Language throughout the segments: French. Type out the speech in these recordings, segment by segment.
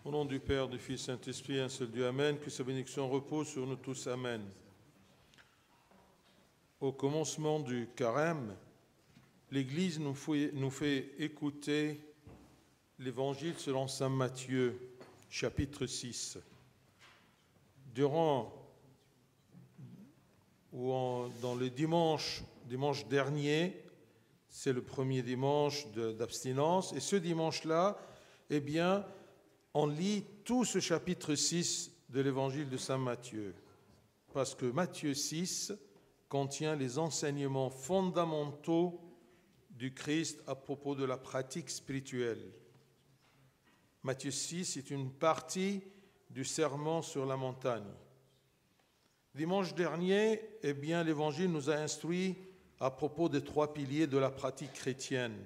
Au nom du Père, du Fils, Saint-Esprit, un seul Dieu, Amen. Que sa bénédiction repose sur nous tous, Amen. Au commencement du carême, l'Église nous fait écouter l'Évangile selon saint Matthieu, chapitre 6. Dans le dimanche dernier, c'est le premier dimanche d'abstinence, et ce dimanche-là, eh bien, on lit tout ce chapitre 6 de l'Évangile de saint Matthieu, parce que Matthieu 6 contient les enseignements fondamentaux du Christ à propos de la pratique spirituelle. Matthieu 6 est une partie du sermon sur la montagne. Dimanche dernier, eh bien, l'Évangile nous a instruits à propos des 3 piliers de la pratique chrétienne,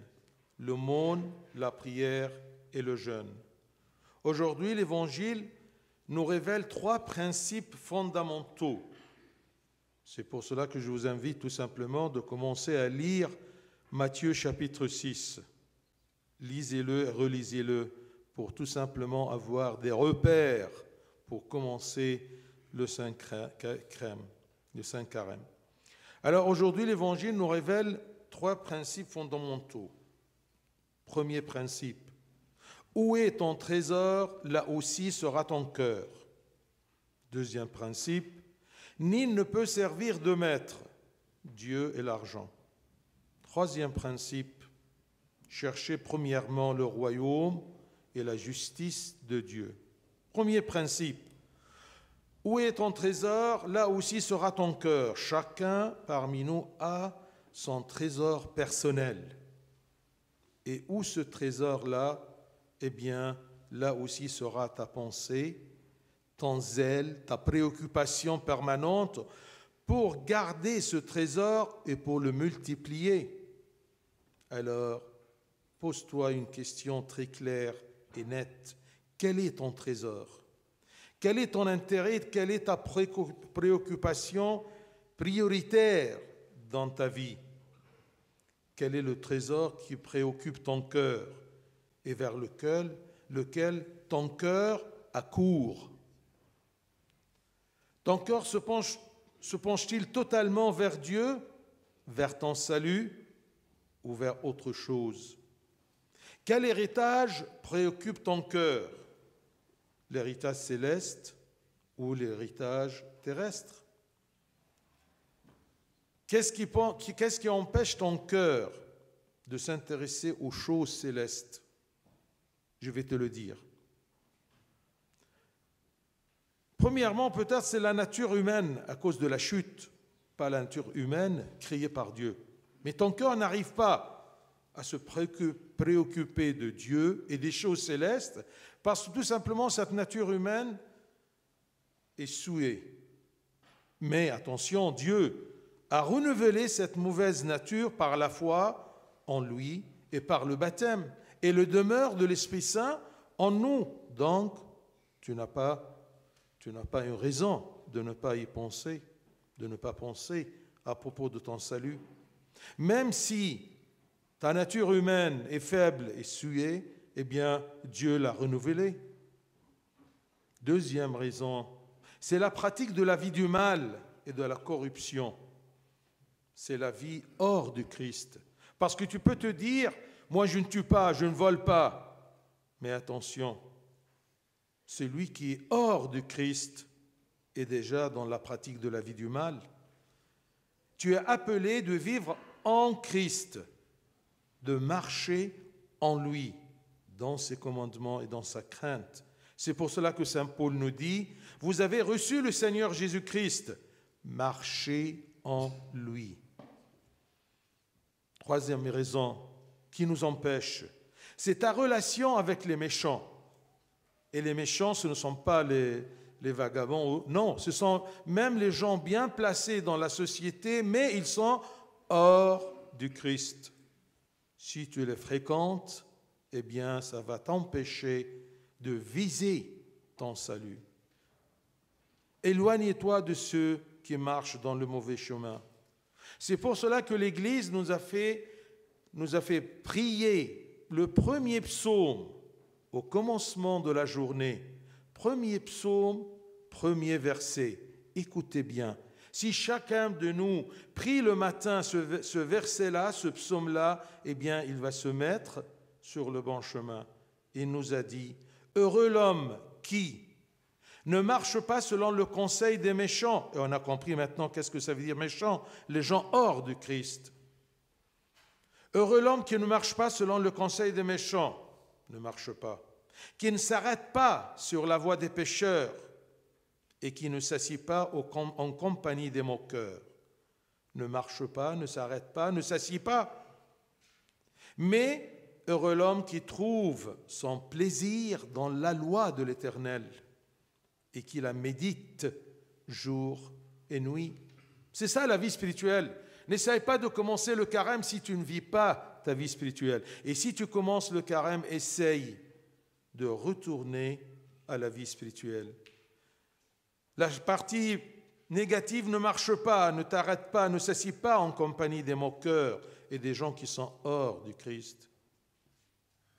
l'aumône, la prière et le jeûne. Aujourd'hui, l'Évangile nous révèle 3 principes fondamentaux. C'est pour cela que je vous invite tout simplement de commencer à lire Matthieu chapitre 6. Lisez-le et relisez-le pour tout simplement avoir des repères pour commencer le Saint Carême. Alors aujourd'hui, l'Évangile nous révèle 3 principes fondamentaux. Premier principe, où est ton trésor, là aussi sera ton cœur. Deuxième principe, nul ne peut servir deux maîtres, Dieu et l'argent. Troisième principe, cherchez premièrement le royaume et la justice de Dieu. Premier principe, où est ton trésor, là aussi sera ton cœur. Chacun parmi nous a son trésor personnel. Et où ce trésor-là, eh bien, là aussi sera ta pensée, ton zèle, ta préoccupation permanente pour garder ce trésor et pour le multiplier. Alors, pose-toi une question très claire et nette. Quel est ton trésor? Quel est ton intérêt? Quelle est ta préoccupation prioritaire dans ta vie? Quel est le trésor qui préoccupe ton cœur et vers lequel ton cœur accourt? Ton cœur se penche-t-il totalement vers Dieu, vers ton salut ou vers autre chose? Quel héritage préoccupe ton cœur? L'héritage céleste ou l'héritage terrestre? Qu'est-ce qui empêche ton cœur de s'intéresser aux choses célestes? Je vais te le dire. Premièrement, peut-être c'est la nature humaine à cause de la chute, pas la nature humaine créée par Dieu. Mais ton cœur n'arrive pas à se préoccuper de Dieu et des choses célestes parce que tout simplement cette nature humaine est souillée. Mais attention, Dieu a renouvelé cette mauvaise nature par la foi en lui et par le baptême et le demeure de l'Esprit Saint en nous. Donc, tu n'as pas une raison de ne pas y penser, de ne pas penser à propos de ton salut. Même si ta nature humaine est faible et souillée, eh bien, Dieu l'a renouvelée. Deuxième raison, c'est la pratique de la vie du mal et de la corruption. C'est la vie hors du Christ. Parce que tu peux te dire, moi je ne tue pas, je ne vole pas. Mais attention, celui qui est hors du Christ est déjà dans la pratique de la vie du mal. Tu es appelé de vivre en Christ, de marcher en lui, dans ses commandements et dans sa crainte. C'est pour cela que saint Paul nous dit, vous avez reçu le Seigneur Jésus-Christ, marchez en lui. Troisième raison qui nous empêche, c'est ta relation avec les méchants. Et les méchants, ce ne sont pas les vagabonds, non, ce sont même les gens bien placés dans la société, mais ils sont hors du Christ. Si tu les fréquentes, eh bien, ça va t'empêcher de viser ton salut. Éloigne-toi de ceux qui marchent dans le mauvais chemin. C'est pour cela que l'Église nous a fait prier le premier psaume au commencement de la journée. Premier psaume, premier verset. Écoutez bien. Si chacun de nous prie le matin ce verset-là, ce psaume-là, eh bien, il va se mettre sur le bon chemin. Il nous a dit, « Heureux l'homme qui ne marche pas selon le conseil des méchants. » Et on a compris maintenant qu'est-ce que ça veut dire méchant, les gens hors du Christ. « Heureux l'homme qui ne marche pas selon le conseil des méchants. » Ne marche pas. « Qui ne s'arrête pas sur la voie des pécheurs. » Et qui ne s'assied pas en compagnie des moqueurs. Ne marche pas, ne s'arrête pas, ne s'assied pas. Mais heureux l'homme qui trouve son plaisir dans la loi de l'Éternel et qui la médite jour et nuit. C'est ça la vie spirituelle. N'essaye pas de commencer le carême si tu ne vis pas ta vie spirituelle. Et si tu commences le carême, essaye de retourner à la vie spirituelle. La partie négative ne marche pas, ne t'arrête pas, ne s'assied pas en compagnie des moqueurs et des gens qui sont hors du Christ.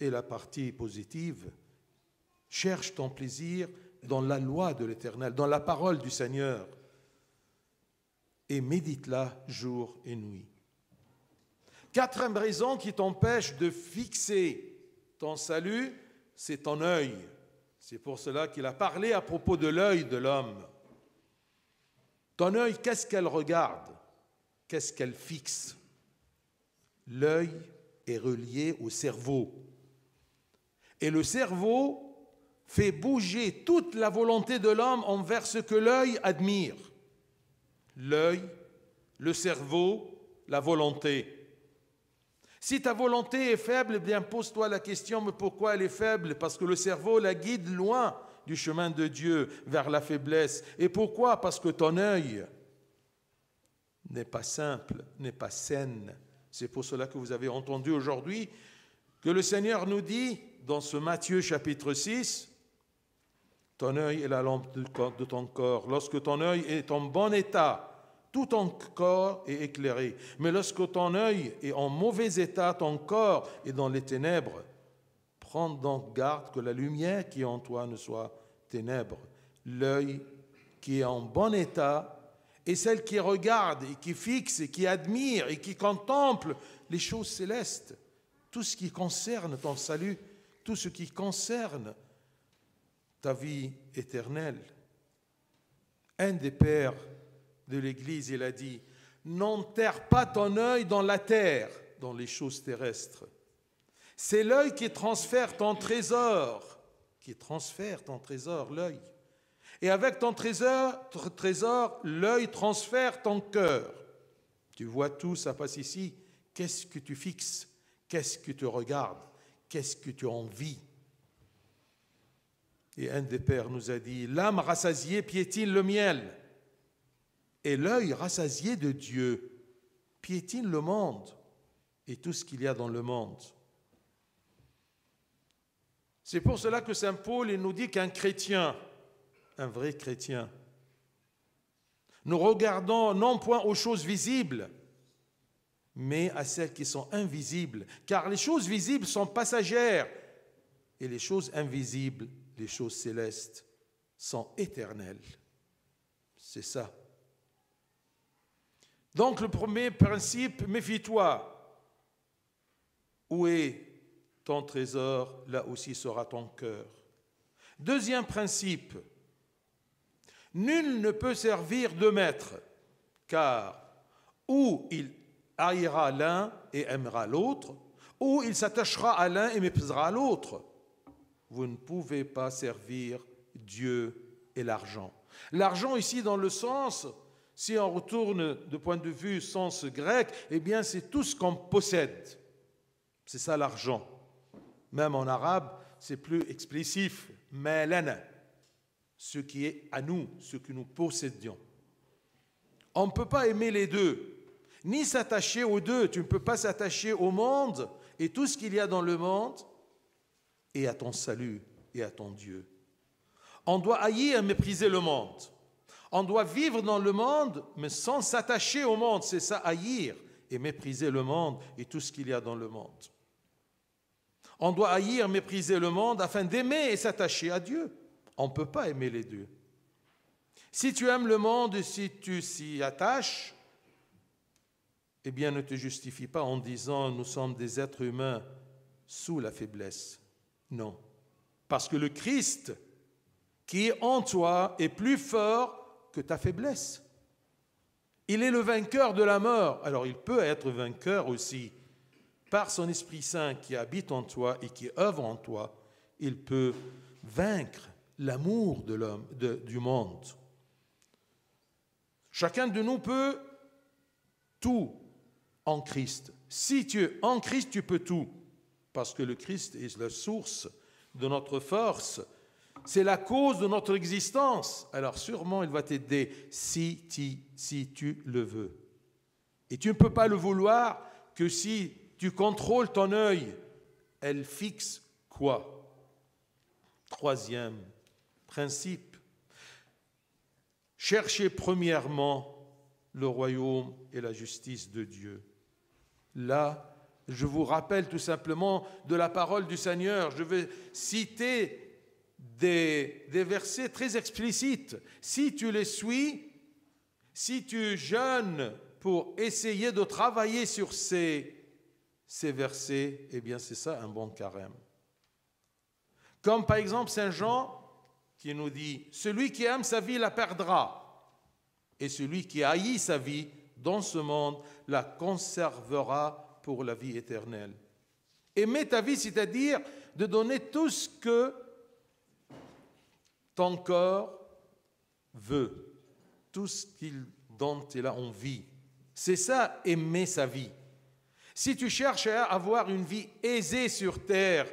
Et la partie positive, cherche ton plaisir dans la loi de l'Éternel, dans la parole du Seigneur, et médite-la jour et nuit. Quatrième raison qui t'empêche de fixer ton salut, c'est ton œil. C'est pour cela qu'il a parlé à propos de l'œil de l'homme. Ton œil, qu'est-ce qu'elle regarde? Qu'est-ce qu'elle fixe? L'œil est relié au cerveau. Et le cerveau fait bouger toute la volonté de l'homme envers ce que l'œil admire. L'œil, le cerveau, la volonté. Si ta volonté est faible, eh bien pose-toi la question, mais pourquoi elle est faible? Parce que le cerveau la guide loin du chemin de Dieu, vers la faiblesse. Et pourquoi? Parce que ton œil n'est pas simple, n'est pas saine. C'est pour cela que vous avez entendu aujourd'hui que le Seigneur nous dit, dans ce Matthieu chapitre 6, ton œil est la lampe de ton corps. Lorsque ton œil est en bon état, tout ton corps est éclairé. Mais lorsque ton œil est en mauvais état, ton corps est dans les ténèbres. Prends donc garde que la lumière qui est en toi ne soit ténèbres. L'œil qui est en bon état est celle qui regarde et qui fixe et qui admire et qui contemple les choses célestes. Tout ce qui concerne ton salut, tout ce qui concerne ta vie éternelle. Un des pères de l'Église, il a dit, n'enterre pas ton œil dans la terre, dans les choses terrestres. C'est l'œil qui transfère ton trésor, l'œil. Et avec ton trésor, l'œil transfère ton cœur. Tu vois tout, ça passe ici. Qu'est-ce que tu fixes? Qu'est-ce que tu regardes? Qu'est-ce que tu envies? Et un des pères nous a dit, l'âme rassasiée piétine le miel. Et l'œil rassasié de Dieu piétine le monde et tout ce qu'il y a dans le monde. C'est pour cela que Saint Paul il nous dit qu'un chrétien, un vrai chrétien, nous regardons non point aux choses visibles, mais à celles qui sont invisibles. Car les choses visibles sont passagères et les choses invisibles, les choses célestes, sont éternelles. C'est ça. Donc le premier principe, méfie-toi. Où est ton trésor, là aussi sera ton cœur. Deuxième principe, nul ne peut servir deux maîtres, car ou il haïra l'un et aimera l'autre, ou il s'attachera à l'un et méprisera l'autre. Vous ne pouvez pas servir Dieu et l'argent. L'argent ici dans le sens, si on retourne de point de vue sens grec, eh bien c'est tout ce qu'on possède. C'est ça l'argent. Même en arabe, c'est plus explicite. Malana, ce qui est à nous, ce que nous possédions. On ne peut pas aimer les deux, ni s'attacher aux deux. Tu ne peux pas s'attacher au monde et tout ce qu'il y a dans le monde et à ton salut et à ton Dieu. On doit haïr et mépriser le monde. On doit vivre dans le monde, mais sans s'attacher au monde. C'est ça, haïr et mépriser le monde et tout ce qu'il y a dans le monde. On doit haïr, mépriser le monde afin d'aimer et s'attacher à Dieu. On ne peut pas aimer les deux. Si tu aimes le monde, si tu s'y attaches, eh bien ne te justifie pas en disant nous sommes des êtres humains sous la faiblesse. Non, parce que le Christ qui est en toi est plus fort que ta faiblesse. Il est le vainqueur de la mort. Alors il peut être vainqueur aussi par son Esprit Saint qui habite en toi et qui œuvre en toi. Il peut vaincre l'amour de l'homme, du monde. Chacun de nous peut tout en Christ. Si tu es en Christ, tu peux tout. Parce que le Christ est la source de notre force. C'est la cause de notre existence. Alors sûrement, il va t'aider si tu le veux. Et tu ne peux pas le vouloir que si tu contrôles ton œil. Elle fixe quoi? Troisième principe. Cherchez premièrement le royaume et la justice de Dieu. Là, je vous rappelle tout simplement de la parole du Seigneur. Je vais citer des versets très explicites. Si tu les suis, si tu jeûnes pour essayer de travailler sur ces versets, eh bien c'est ça un bon carême. Comme par exemple Saint Jean qui nous dit « Celui qui aime sa vie la perdra, et celui qui haït sa vie dans ce monde la conservera pour la vie éternelle. » Aimer ta vie, c'est-à-dire de donner tout ce que ton corps veut, tout ce dont il a envie. C'est ça, aimer sa vie. Si tu cherches à avoir une vie aisée sur terre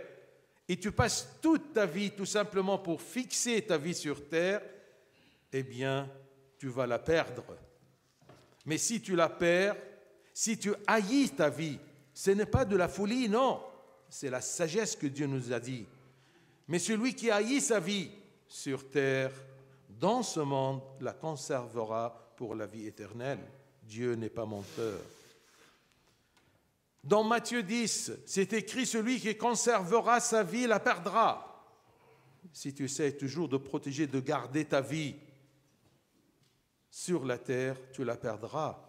et tu passes toute ta vie tout simplement pour fixer ta vie sur terre, eh bien, tu vas la perdre. Mais si tu la perds, si tu haïs ta vie, ce n'est pas de la folie, non. C'est la sagesse que Dieu nous a dit. Mais celui qui haït sa vie sur terre, dans ce monde, la conservera pour la vie éternelle. Dieu n'est pas menteur. Dans Matthieu 10, c'est écrit « Celui qui conservera sa vie la perdra ». Si tu essaies toujours de protéger, de garder ta vie sur la terre, tu la perdras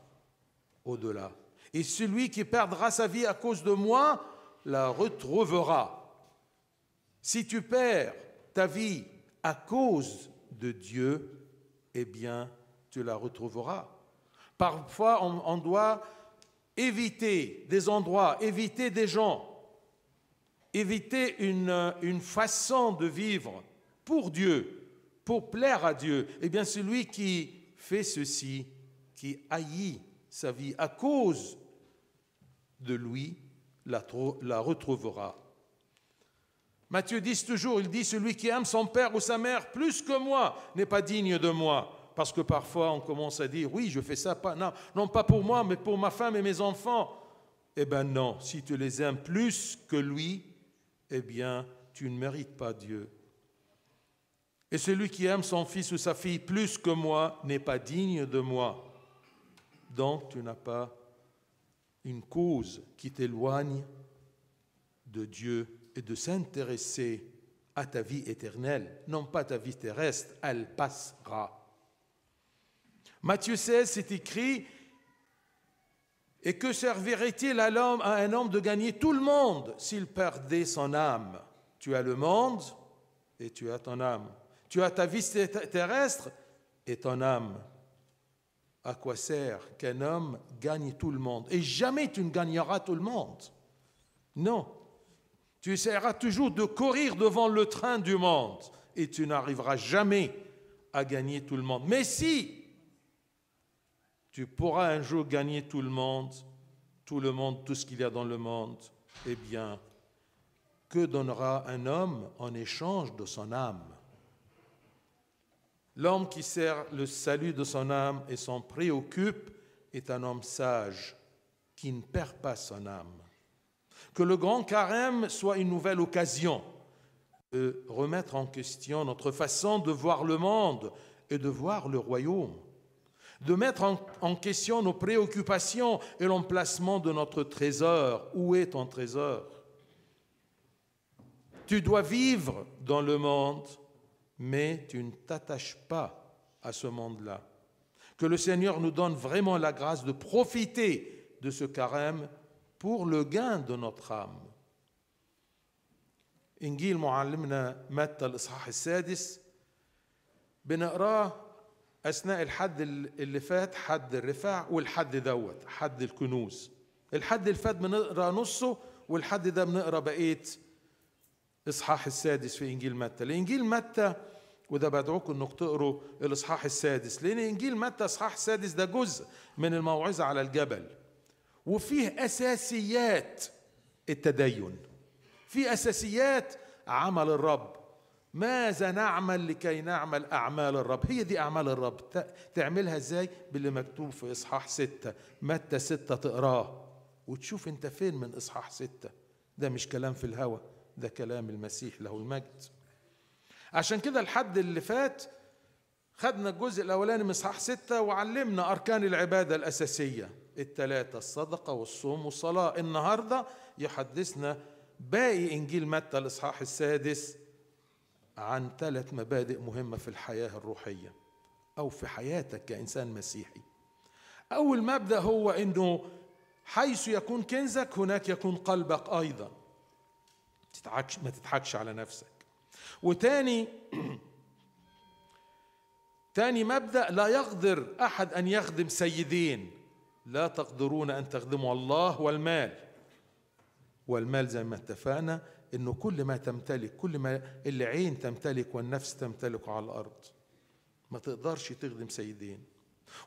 au-delà. Et celui qui perdra sa vie à cause de moi, la retrouvera. Si tu perds ta vie à cause de Dieu, eh bien, tu la retrouveras. Parfois, on doit éviter des endroits, éviter des gens, éviter une façon de vivre pour Dieu, pour plaire à Dieu. Eh bien, celui qui fait ceci, qui haït sa vie à cause de lui, la retrouvera. Matthieu 10 toujours, il dit « Celui qui aime son père ou sa mère plus que moi n'est pas digne de moi ». Parce que parfois on commence à dire « Oui, je fais ça, non pas pour moi, mais pour ma femme et mes enfants ». Eh bien non, si tu les aimes plus que lui, eh bien tu ne mérites pas Dieu. Et celui qui aime son fils ou sa fille plus que moi n'est pas digne de moi. Donc tu n'as pas une cause qui t'éloigne de Dieu et de s'intéresser à ta vie éternelle, non pas ta vie terrestre, elle passera. Matthieu 16, c'est écrit « Et que servirait-il à un homme de gagner tout le monde s'il perdait son âme ?» Tu as le monde et tu as ton âme. Tu as ta vie terrestre et ton âme. À quoi sert qu'un homme gagne tout le monde? Et jamais tu ne gagneras tout le monde. Non. Tu essaieras toujours de courir devant le train du monde et tu n'arriveras jamais à gagner tout le monde. Mais si tu pourras un jour gagner tout le monde, tout ce qu'il y a dans le monde, eh bien, que donnera un homme en échange de son âme? L'homme qui sert le salut de son âme et s'en préoccupe est un homme sage qui ne perd pas son âme. Que le grand carême soit une nouvelle occasion de remettre en question notre façon de voir le monde et de voir le royaume, de mettre en question nos préoccupations et l'emplacement de notre trésor. Où est ton trésor? Tu dois vivre dans le monde, mais tu ne t'attaches pas à ce monde-là. Que le Seigneur nous donne vraiment la grâce de profiter de ce carême pour le gain de notre âme. إنجيل معلمنا متى الإصحاح السادس بنقراه أثناء الحد اللي فات، حد الرفاع، والحد دوت حد الكنوز. الحد اللي فات بنقرا نصه، والحد ده بنقرا بقية إصحاح السادس في إنجيل متى. لإنجيل متى، وده بدعوكم إنك تقروا الإصحاح السادس، لأن إنجيل متى إصحاح السادس ده جزء من الموعظة على الجبل، وفيه أساسيات التدين، في أساسيات عمل الرب. ماذا نعمل لكي نعمل أعمال الرب؟ هي دي أعمال الرب. تعملها إزاي؟ باللي مكتوب في إصحاح 6 متى 6، تقراه وتشوف أنت فين من إصحاح 6. ده مش كلام في الهوى، ده كلام المسيح له المجد. عشان كده الحد اللي فات خدنا الجزء الأولاني من إصحاح 6 وعلمنا أركان العبادة الأساسية الثلاثة، الصدقة والصوم والصلاة. النهاردة يحدثنا باقي إنجيل متى الإصحاح السادس عن 3 مبادئ مهمة في الحياة الروحية أو في حياتك كإنسان مسيحي. أول مبدأ هو إنه حيث يكون كنزك هناك يكون قلبك أيضا. ما تضحكش على نفسك. وتاني مبدأ، لا يقدر أحد أن يخدم سيدين، لا تقدرون أن تخدموا الله والمال. والمال زي ما اتفقنا إنه كل ما تمتلك، كل ما العين تمتلك والنفس تمتلكه على الأرض. ما تقدرش تخدم سيدين.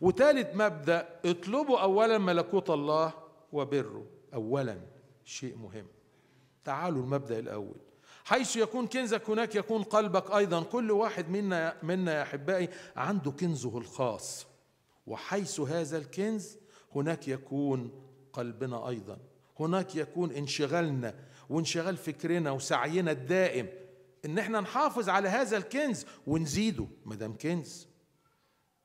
وثالث مبدأ، اطلبوا أولا ملكوت الله وبره. أولا شيء مهم. تعالوا المبدأ الأول، حيث يكون كنزك هناك يكون قلبك أيضا. كل واحد منا يا أحبائي عنده كنزه الخاص، وحيث هذا الكنز هناك يكون قلبنا أيضا. هناك يكون انشغالنا وانشغال فكرنا وسعينا الدائم ان احنا نحافظ على هذا الكنز ونزيده مدام كنز.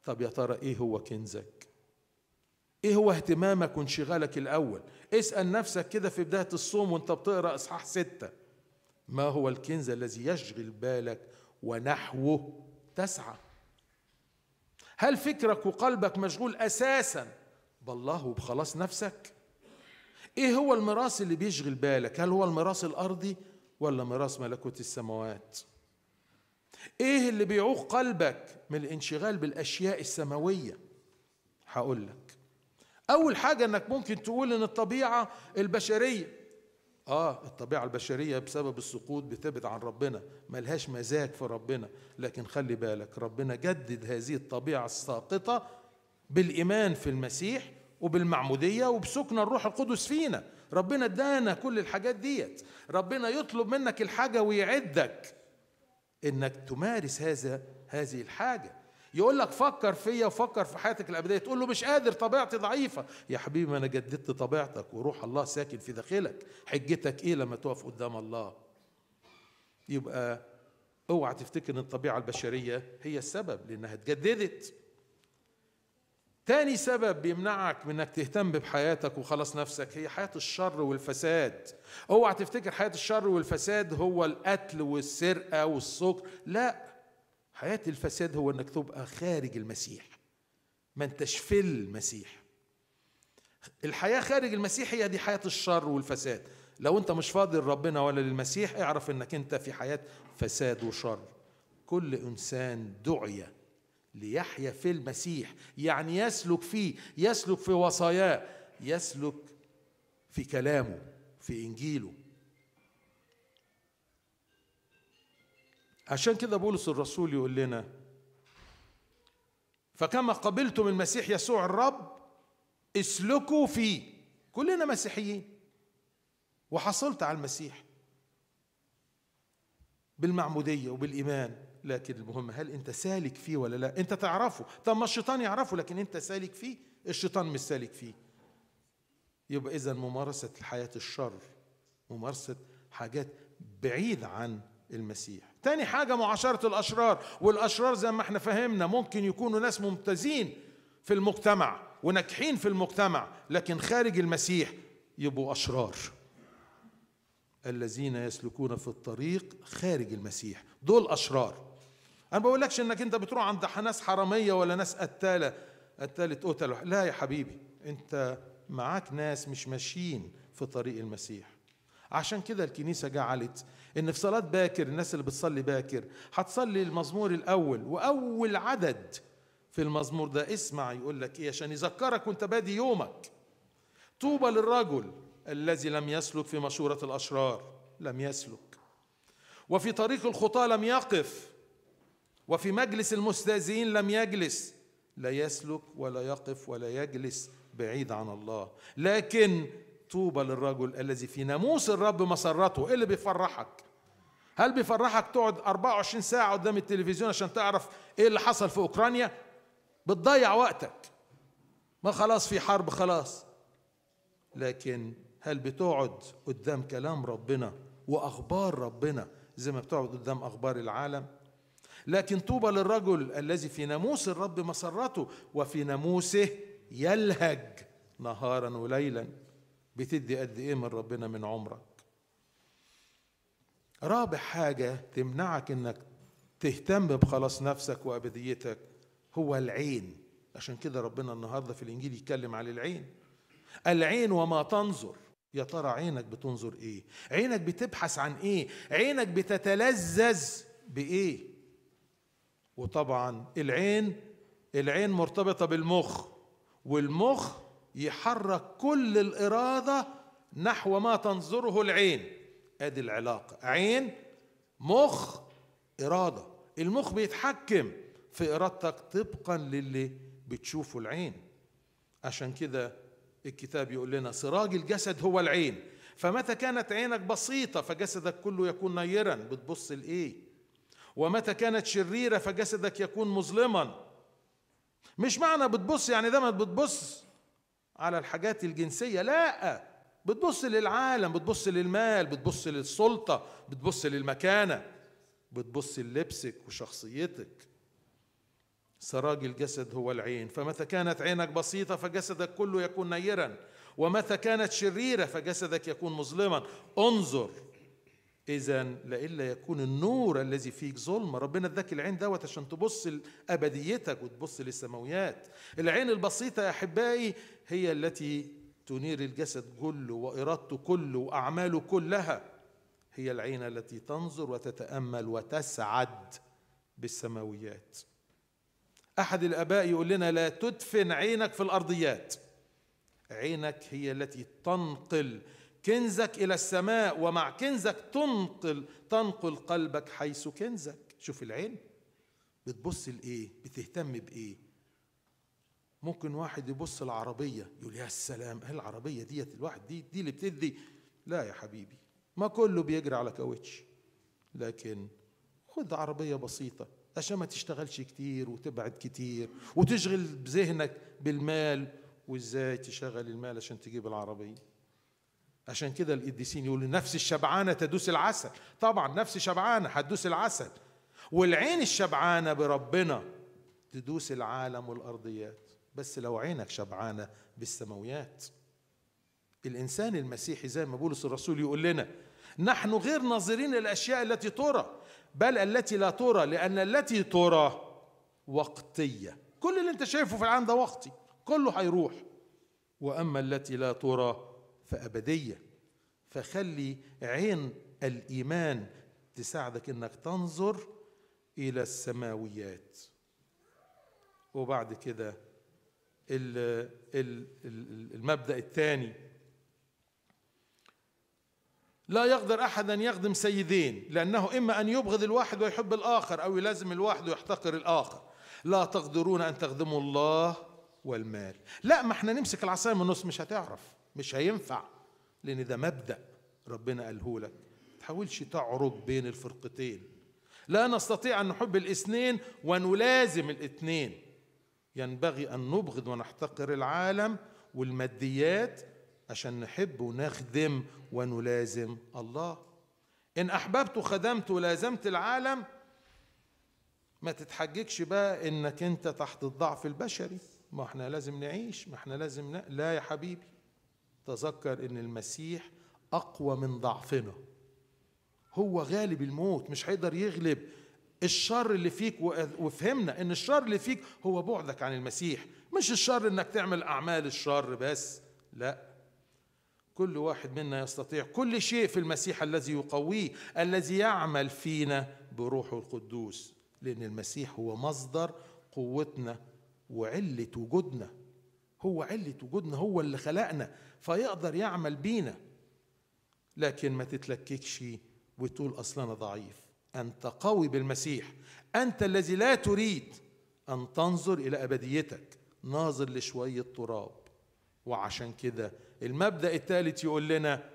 طب يا ترى ايه هو كنزك؟ ايه هو اهتمامك وانشغالك الاول؟ اسأل نفسك كده في بداية الصوم وانت بتقرأ اصحاح 6، ما هو الكنز الذي يشغل بالك ونحوه تسعى؟ هل فكرك وقلبك مشغول اساسا بالله وبخلاص نفسك؟ ايه هو الميراث اللي بيشغل بالك؟ هل هو الميراث الارضي ولا ميراث ملكوت السماوات؟ ايه اللي بيعوق قلبك من الانشغال بالاشياء السماويه؟ هقول لك. اول حاجه انك ممكن تقول ان الطبيعه البشريه، الطبيعه البشريه بسبب السقوط بتبعد عن ربنا، ملهاش مزاج في ربنا. لكن خلي بالك، ربنا جدد هذه الطبيعه الساقطه بالايمان في المسيح وبالمعمودية وبسكن الروح القدس فينا. ربنا ادانا كل الحاجات ديت. ربنا يطلب منك الحاجة ويعدك انك تمارس هذه الحاجة. يقول لك فكر فيا وفكر في حياتك الأبدية، تقول له مش قادر، طبيعتي ضعيفة. يا حبيبي، ما أنا جددت طبيعتك وروح الله ساكن في داخلك. حجتك إيه لما تقف قدام الله؟ يبقى اوعى تفتكر ان الطبيعة البشرية هي السبب، لأنها اتجددت. تاني سبب بيمنعك من انك تهتم بحياتك وخلاص نفسك هي حياة الشر والفساد. اوعى تفتكر حياة الشر والفساد هو القتل والسرقة والسكر، لا. حياة الفساد هو انك تبقى خارج المسيح، ما انتش في المسيح. الحياة خارج المسيح هي دي حياة الشر والفساد. لو انت مش فاضي لربنا ولا للمسيح، اعرف انك انت في حياة فساد وشر. كل انسان دعي ليحيا في المسيح، يعني يسلك فيه، يسلك في وصاياه، يسلك في كلامه، في إنجيله. عشان كده بولس الرسول يقول لنا: فكما قبلتم المسيح يسوع الرب اسلكوا فيه. كلنا مسيحيين وحصلت على المسيح بالمعمودية وبالإيمان، لكن المهم هل أنت سالك فيه ولا لا؟ أنت تعرفه، طب ما الشيطان يعرفه، لكن أنت سالك فيه؟ الشيطان مش سالك فيه. يبقى إذن ممارسة الحياة الشر، ممارسة حاجات بعيدة عن المسيح. تاني حاجة معاشرة الأشرار. والأشرار زي ما احنا فهمنا ممكن يكونوا ناس ممتازين في المجتمع وناجحين في المجتمع، لكن خارج المسيح يبقوا أشرار. الذين يسلكون في الطريق خارج المسيح، دول أشرار. أنا ما بقولكش إنك أنت بتروح عند ناس حرامية ولا ناس قتالة قتلوا، لا يا حبيبي، أنت معاك ناس مش ماشيين في طريق المسيح. عشان كده الكنيسة جعلت إن في صلاة باكر الناس اللي بتصلي باكر هتصلي المزمور الأول، وأول عدد في المزمور ده اسمع يقول لك إيه عشان يذكرك وأنت بادي يومك. طوبى للرجل الذي لم يسلك في مشورة الأشرار، لم يسلك، وفي طريق الخطاة لم يقف، وفي مجلس المستهزئين لم يجلس. لا يسلك ولا يقف ولا يجلس بعيد عن الله، لكن طوبى للرجل الذي في ناموس الرب مسرته. ايه اللي بيفرحك؟ هل بيفرحك تقعد 24 ساعة قدام التلفزيون عشان تعرف ايه اللي حصل في اوكرانيا؟ بتضيع وقتك، ما خلاص في حرب خلاص. لكن هل بتقعد قدام كلام ربنا واخبار ربنا زي ما بتقعد قدام اخبار العالم؟ لكن طوبى للرجل الذي في ناموس الرب مسرته، وفي ناموسه يلهج نهارا وليلا. بتدي قد ايه من ربنا من عمرك؟ رابع حاجة تمنعك انك تهتم بخلاص نفسك وابديتك هو العين. عشان كده ربنا النهاردة في الانجيل يتكلم عن العين. العين وما تنظر. يا ترى عينك بتنظر ايه؟ عينك بتبحث عن ايه؟ عينك بتتلذذ بايه؟ وطبعا العين مرتبطة بالمخ، والمخ يحرك كل الإرادة نحو ما تنظره العين. ادي العلاقة، عين مخ إرادة. المخ بيتحكم في إرادتك طبقا للي بتشوفه العين. عشان كده الكتاب يقول لنا سراج الجسد هو العين، فمتى كانت عينك بسيطة فجسدك كله يكون نيرا. بتبص لإيه؟ ومتى كانت شريرة فجسدك يكون مظلما. مش معنى بتبص يعني دايما بتبص على الحاجات الجنسية، لا، بتبص للعالم، بتبص للمال، بتبص للسلطة، بتبص للمكانة، بتبص للبسك وشخصيتك. سراج الجسد هو العين، فمتى كانت عينك بسيطة فجسدك كله يكون نيرا، ومتى كانت شريرة فجسدك يكون مظلما. انظر إذن لئلا يكون النور الذي فيك ظلمة. ربنا اداك العين دوت عشان تبص لأبديتك وتبص للسماويات. العين البسيطة يا أحبائي هي التي تنير الجسد كله وإرادته كله وأعماله كلها. هي العين التي تنظر وتتأمل وتسعد بالسماويات. أحد الآباء يقول لنا لا تدفن عينك في الأرضيات. عينك هي التي تنقل كنزك إلى السماء، ومع كنزك تنقل قلبك حيث كنزك. شوف العين بتبص لإيه، بتهتم بإيه. ممكن واحد يبص العربية يقول يا سلام، هل العربية ديت الواحد دي اللي بتدي؟ لا يا حبيبي، ما كله بيجري على كاوتش. لكن خد عربية بسيطة عشان ما تشتغلش كتير وتبعد كتير وتشغل ذهنك بالمال. وازاي تشغل المال عشان تجيب العربية؟ عشان كده القديسين يقولوا نفس الشبعانة تدوس العسل. طبعا نفس شبعانة هتدوس العسل، والعين الشبعانة بربنا تدوس العالم والأرضيات، بس لو عينك شبعانة بالسماويات. الإنسان المسيحي زي ما بولس الرسول يقول لنا نحن غير ناظرين الأشياء التي ترى بل التي لا ترى، لأن التي ترى وقتية. كل اللي انت شايفه في العالم ده وقتي، كله هيروح. وأما التي لا ترى فأبدية. فخلي عين الإيمان تساعدك انك تنظر إلى السماويات. وبعد كده المبدأ الثاني، لا يقدر أحد أن يخدم سيدين، لأنه إما أن يبغض الواحد ويحب الآخر، أو يلازم الواحد ويحتقر الآخر. لا تقدرون أن تخدموا الله والمال. لا، ما احنا نمسك العصاية من النص مش هتعرف، مش هينفع، لأن ده مبدأ ربنا قاله لك. ما تحاولش تعرج بين الفرقتين. لا نستطيع أن نحب الاثنين ونلازم الاثنين. ينبغي أن نبغض ونحتقر العالم والماديات عشان نحب ونخدم ونلازم الله. إن أحببت خدمت ولازمت العالم، ما تتحججش بقى إنك أنت تحت الضعف البشري. ما احنا لازم نعيش، ما احنا لازم لا يا حبيبي، تذكر إن المسيح أقوى من ضعفنا. هو غالب الموت، مش هيقدر يغلب الشر اللي فيك. وفهمنا ان الشر اللي فيك هو بعدك عن المسيح، مش الشر انك تعمل اعمال الشر بس، لا، كل واحد منا يستطيع كل شيء في المسيح الذي يقويه، الذي يعمل فينا بروحه القدوس، لأن المسيح هو مصدر قوتنا وعلة وجودنا. هو علة وجودنا، هو اللي خلقنا فيقدر يعمل بينا. لكن ما تتلككش وتقول أصلا أنا ضعيف. أنت قوي بالمسيح، أنت الذي لا تريد أن تنظر إلى أبديتك، ناظر لشوية تراب. وعشان كده المبدأ الثالث يقول لنا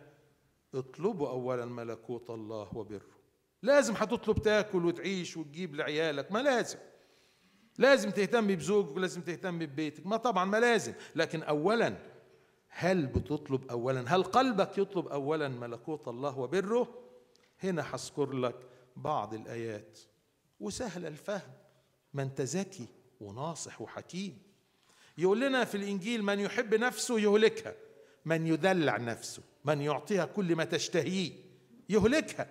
اطلبوا أولا ملكوت الله وبره. لازم هتطلب تاكل وتعيش وتجيب لعيالك، ما لازم تهتم بزوجك ولازم تهتم ببيتك، ما طبعا ما لازم، لكن أولا هل بتطلب أولا؟ هل قلبك يطلب أولا ملكوت الله وبره؟ هنا هذكر لك بعض الآيات وسهل الفهم، ما انت ذكي وناصح وحكيم. يقول لنا في الإنجيل من يحب نفسه يهلكها، من يدلع نفسه، من يعطيها كل ما تشتهيه يهلكها،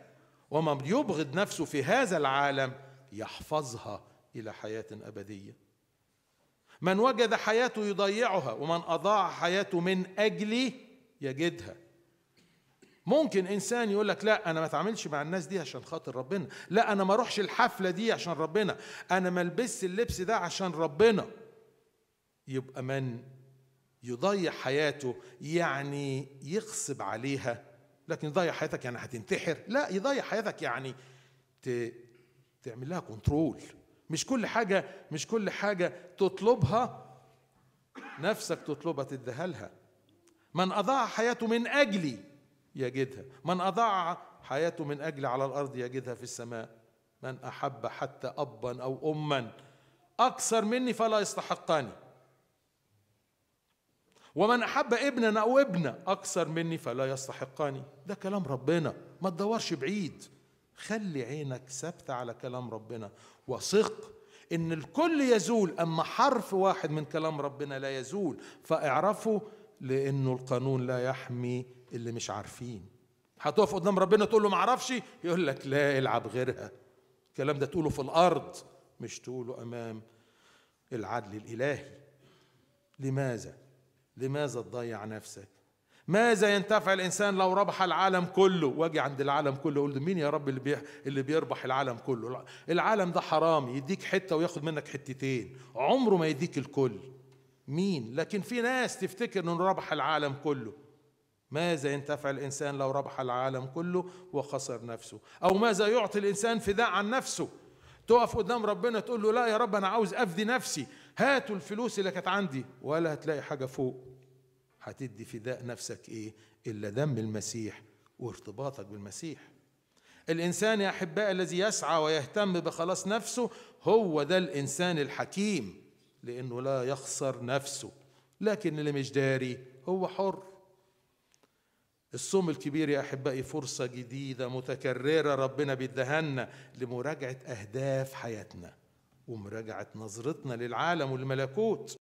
ومن يبغض نفسه في هذا العالم يحفظها إلى حياة أبدية. من وجد حياته يضيعها، ومن أضاع حياته من أجلي يجدها. ممكن إنسان يقول لك لا أنا ما اتعاملش مع الناس دي عشان خاطر ربنا، لا أنا ما اروحش الحفلة دي عشان ربنا، أنا ما البس اللبس ده عشان ربنا. يبقى من يضيع حياته يعني يغصب عليها. لكن يضيع حياتك يعني هتنتحر؟ لا، يضيع حياتك يعني تعمل لها كنترول. مش كل حاجة تطلبها نفسك تطلبها تديها لها. من أضاع حياته من أجلي يجدها، من أضاع حياته من أجلي على الأرض يجدها في السماء. من أحب حتى أبا أو أما أكثر مني فلا يستحقني، ومن أحب ابنا أو ابنة أكثر مني فلا يستحقني. ده كلام ربنا، ما تدورش بعيد، خلي عينك ثابتة على كلام ربنا، وثق إن الكل يزول، أما حرف واحد من كلام ربنا لا يزول. فاعرفوا لأنه القانون لا يحمي اللي مش عارفين. هتقف قدام ربنا تقول له ما اعرفش، يقول لك لا، العب غيرها. الكلام ده تقوله في الأرض، مش تقوله أمام العدل الإلهي. لماذا تضيع نفسك؟ ماذا ينتفع الإنسان لو ربح العالم كله؟ واجي عند العالم كله أقول مين يا رب اللي بيربح العالم كله؟ العالم ده حرام، يديك حتة وياخد منك حتتين، عمره ما يديك الكل. مين؟ لكن في ناس تفتكر انه ربح العالم كله. ماذا ينتفع الإنسان لو ربح العالم كله وخسر نفسه؟ أو ماذا يعطي الإنسان فداء عن نفسه؟ تقف قدام ربنا تقول له لا يا رب أنا عاوز أفدي نفسي، هاتوا الفلوس اللي كانت عندي، ولا هتلاقي حاجة فوق. هتدي فداء نفسك إيه إلا دم المسيح وارتباطك بالمسيح. الإنسان يا أحباء الذي يسعى ويهتم بخلاص نفسه هو ده الإنسان الحكيم، لأنه لا يخسر نفسه. لكن اللي مش داري هو حر. الصوم الكبير يا أحبائي فرصة جديدة متكررة ربنا بيدهنا لمراجعة أهداف حياتنا ومراجعة نظرتنا للعالم والملكوت.